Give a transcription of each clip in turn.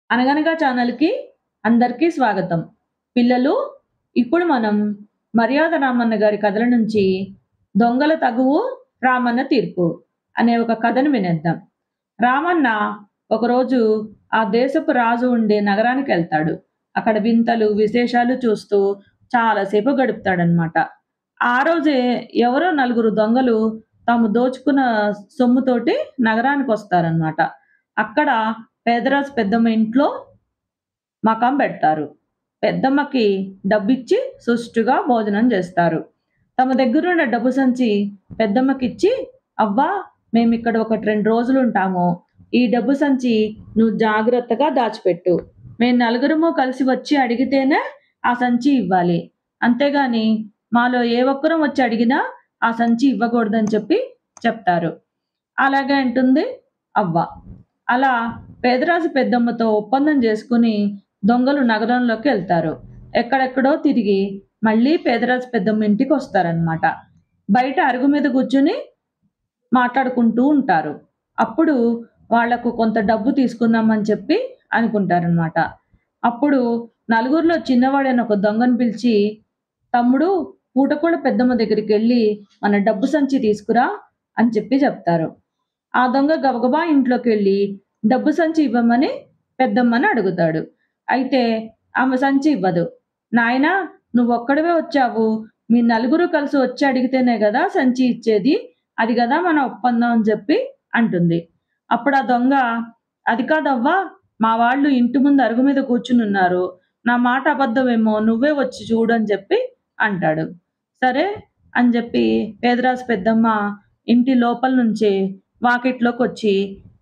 అనగనగా ఛానల్‌కి అందరికీ స్వాగతం. పిల్లలు, ఇప్పుడు మనం 'మర్యాద రామన్న' గారి కథల నుంచి 'దొంగల తగువు రామన్న తీర్పు' అనే ఒక కథను వినేద్దాం. రామన్న ఒకరోజు ఆ దేశపు రాజు ఉండే నగరానికెళ్తాడు. అక్కడ వింతలు, విశేషాలు చూస్తూ చాలా సేపు గడుపుతాడనమాట. ఆ రోజే ఎవరో నలుగురు దొంగలు తాము దోచుకున్న సొమ్ముతోటి నగరానికొస్తారనమాట. అక్కడ పేదరాజు పెద్దమ్మ ఇంట్లో మకాం పెడతారు. పెద్దమ్మకి డబ్బిచ్చి సుష్టుగా భోజనం జేస్తారు. తమ దగ్గరున్న డబ్బు సంచి పెద్దమ్మకిచ్చి, "అవ్వా! మేమిక్కడ 2 రోజులుంటాము. ఈ డబ్బు సంచి నువ్వు జాగ్రత్తగా దాచిపెట్టు. మేము నలుగురము కలిసి వచ్చి అడిగితేనే ఆ సంచి ఇవ్వాలి. అంతేగాని మాలో ఏ ఒక్కరం వచ్చి అడిగినా ఆ సంచి ఇవ్వకూడదని" చెప్తారు. అలాగే అంటుంది అవ్వ. అలా పేదరాజు పెద్దమ్మతో ఒప్పందం జేసుకొని దొంగలు నగరంలోకి ఎళ్తారు. ఎక్కడెక్కడో తిరిగి మళ్ళీ పేదరాజు పెద్దమ్మ ఇంటికొస్తారనమాట. బయట అరుగు మీద కూర్చొని మాట్లాడుకుంటూ ఉంటారు. అప్పుడు వాళ్లకు కొంత డబ్బు తీసుకుందామని అనుకుంటారనమాట. అప్పుడు నలుగురిలో చిన్నవాడైన ఒక దొంగను పిలిచి, "తమ్ముడు, పూటకూడ పెద్దమ్మ దగ్గరికెళ్ళి మన డబ్బు సంచి తీసుకురా" అని చెప్తారు. ఆ దొంగ గబగబా ఇంట్లోకెళ్ళి డబ్బు సంచి ఇవ్వమని పెద్దమ్మని అడుగుతాడు. అయితే ఆమె సంచి ఇవ్వదు. "నాయనా, నువ్వొక్కడివే వచ్చావు. మీ నలుగురు కలిసి వచ్చి అడిగితేనే గదా సంచి ఇచ్చేది. అది గదా మన ఒప్పందం" అని అంటుంది. అప్పుడు ఆ దొంగ, "అది కాదవ్వా! మా వాళ్ళు ఇంటి ముందు అరుగు మీద కూర్చునున్నారు. నా మాట అబద్ధమేమో నువ్వే వచ్చి చూడు" అని అంటాడు. సరే అని పేదరాజు పెద్దమ్మ ఇంటి లోపల నుంచే వాకిట్లోకొచ్చి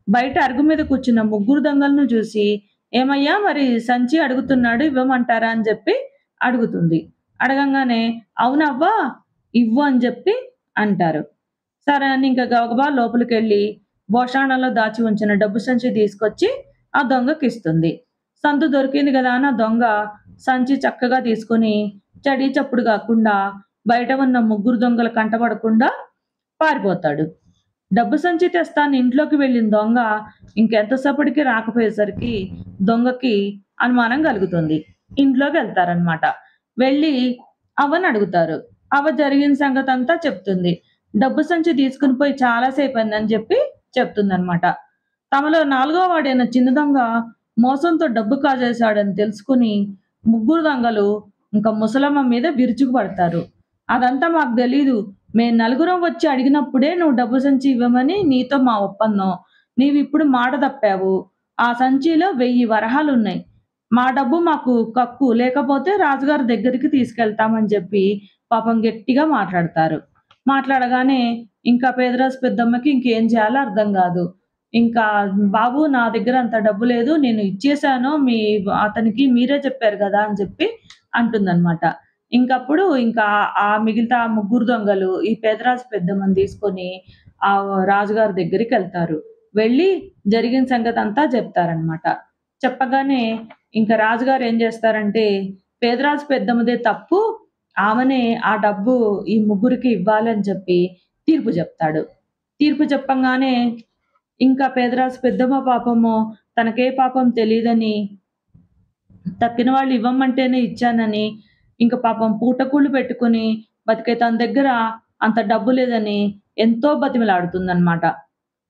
బయట అరుగు మీద కూర్చున్న ముగ్గురు దొంగలను చూసి, "ఏమయ్యా, మరి సంచి అడుగుతున్నాడు, ఇవ్వమంటారా" అని అడుగుతుంది. అడగంగానే, "అవునవ్వా! ఇవ్వు" అని అంటారు. సరే అని ఇంక గబగబా లోపలికెళ్ళి భోషాణంలో దాచి ఉంచిన డబ్బు సంచి తీసుకొచ్చి ఆ దొంగకిస్తుంది. సందు దొరికింది గదా అని ఆ దొంగ సంచి చక్కగా తీసుకొని చడీ చప్పుడు గాకుండా బయట ఉన్న ముగ్గురు దొంగల కంటపడకుండా పారిపోతాడు. డబ్బు సంచి తెస్తాను ఇంట్లోకి వెళ్ళిన దొంగ ఇంకెంతసేపటికి రాకపోయేసరికి దొంగకి అనుమానం కలుగుతుంది. ఇంట్లోకెళ్తారనమాట. వెళ్ళి అవ్వనడుగుతారు. అవ్వ జరిగిన సంగతంతా చెప్తుంది. డబ్బు సంచి తీసుకొని పోయి చాలా సేపయిందని చెప్తుందనమాట. తమలో నాలుగో వాడైన చిన్న దొంగ మోసంతో డబ్బు కాజేశాడని తెలుసుకొని ముగ్గురు దొంగలు ఇంక ముసలమ్మ మీద విరుచుకుపడతారు. "అదంతా మాకు తెలీదు. మేం నలుగురం వచ్చి అడిగినప్పుడే నువ్వు డబ్బు సంచి ఇవ్వమని నీతో మా ఒప్పందం. నీవిప్పుడు మాట తప్పావు. ఆ సంచిలో 1000 వరహాలున్నాయి. మా డబ్బు మాకు కక్కు, లేకపోతే రాజుగారి దగ్గరికి తీసుకెళ్తాం" అని పాపం గట్టిగా మాట్లాడతారు. మాట్లాడగానే ఇంకా పేదరాజు పెద్దమ్మకి ఇంకేం చేయాలో అర్థం గాదు. ఇంకా, "బాబు, నా దగ్గర అంత డబ్బు లేదు. నేను ఇచ్చేసాను అతనికి, మీరే చెప్పారు గదా" అని అంటుందనమాట. ఇంకప్పుడు ఆ మిగతా ముగ్గురు దొంగలు ఈ పేదరాజు పెద్దమ్మని తీసుకొని రాజుగారి దగ్గరికెళ్తారు. వెళ్ళి జరిగిన సంగతంతా చెప్తారనమాట. చెప్పగానే ఇంక రాజుగారు ఏం చేస్తారంటే, పేదరాజు పెద్దమ్మదే తప్పు, ఆమెనే ఆ డబ్బు ఈ ముగ్గురికి ఇవ్వాలని తీర్పు చెప్తాడు. తీర్పు చెప్పంగానే ఇంకా పేదరాజు పెద్దమ్మ పాపము తనకే పాపం తెలీదని, తక్కిన వాళ్ళు ఇవ్వమంటేనే ఇచ్చానని, ఇంక పాపం పూటకూళ్ళు పెట్టుకొని బతికే తన దగ్గర అంత డబ్బు లేదని ఎంతో బతిమిలాడుతుందనమాట.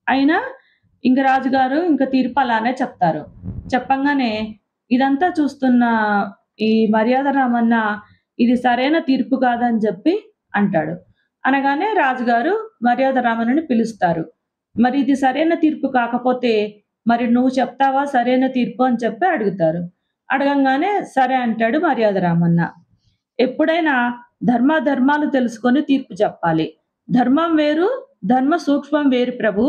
అయినా ఇంక రాజుగారు తీర్పు అలానే చెప్తారు. చెప్పంగానే ఇదంతా చూస్తున్న ఈ మర్యాద రామన్న, "ఇది సరైన తీర్పు కాదని" అంటాడు. అనగానే రాజుగారు మర్యాద రామన్నని పిలుస్తారు. "మరి ఇది సరైన తీర్పు కాకపోతే మరి నువ్వు చెప్తావా సరైన తీర్పు" అని అడుగుతారు. అడగంగానే సరే అంటాడు మర్యాద రామన్న. ఎప్పుడైనా ధర్మాధర్మాలు తెలుసుకొని తీర్పు చెప్పాలి. ధర్మం వేరు, ధర్మ సూక్ష్మం వేరు ప్రభూ.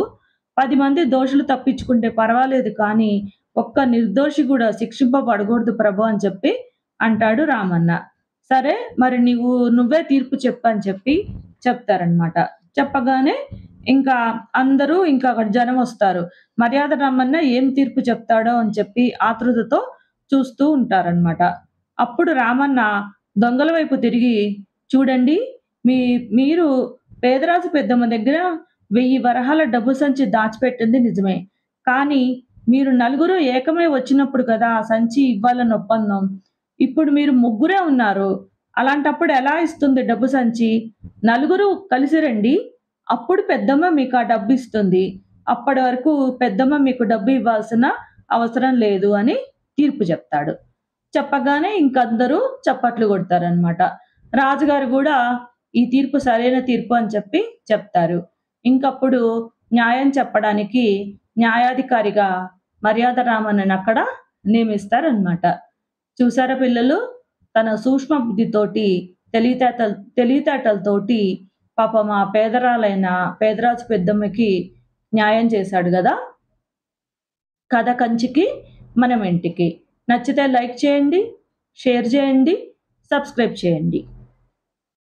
10 మంది దోషులు తప్పించుకుంటే పర్వాలేదు కానీ, ఒక్క నిర్దోషి గూడా శిక్షింపబడకూడదు ప్రభూ అని అంటాడు రామన్న. సరే, మరి నువ్వే తీర్పు చెప్పు అని చెప్తారనమాట. చెప్పగానే ఇంకా అందరూ అక్కడ జనమొస్తారు. మర్యాద రామన్న ఏం తీర్పు చెప్తాడో అని ఆతృతతో చూస్తూ ఉంటారనమాట. అప్పుడు రామన్న దొంగల వైపు తిరిగి, "చూడండి, మీరు పేదరాజు పెద్దమ్మ దగ్గర 1000 వరహాల డబ్బు సంచి దాచిపెట్టింది నిజమే. కానీ మీరు నలుగురు ఏకమై వచ్చినప్పుడు కదా ఆ సంచి ఇవ్వాలని ఒప్పందం. ఇప్పుడు మీరు ముగ్గురే ఉన్నారు. అలాంటప్పుడు ఎలా ఇస్తుంది డబ్బు సంచి? నలుగురు కలిసి రండి. అప్పుడు పెద్దమ్మ మీకు ఆ డబ్బు ఇస్తుంది. అప్పటి వరకు పెద్దమ్మ మీకు డబ్బు ఇవ్వాల్సిన అవసరం లేదు అని తీర్పు చెప్తాడు. చెప్పగానే ఇంకందరూ చప్పట్లు కొడతారనమాట. రాజుగారు గూడా ఈ తీర్పు సరైన తీర్పు అని చెప్పి చెప్తారు. ఇంకప్పుడు న్యాయం చెప్పడానికి న్యాయాధికారిగా మర్యాద రామన్ననక్కడ నియమిస్తారనమాట. చూసారా పిల్లలు? తన సూక్ష్మ బుద్ధితోటి, తెలివితేటలతోటి పాపం ఆ పేదరాజు పెద్దమ్మకి న్యాయం చేశాడు గదా! కథ కంచికి మనం ఇంటికి. నచ్చితే లైక్ చేయండి, షేర్ చేయండి, సబ్స్క్రైబ్ చేయండి.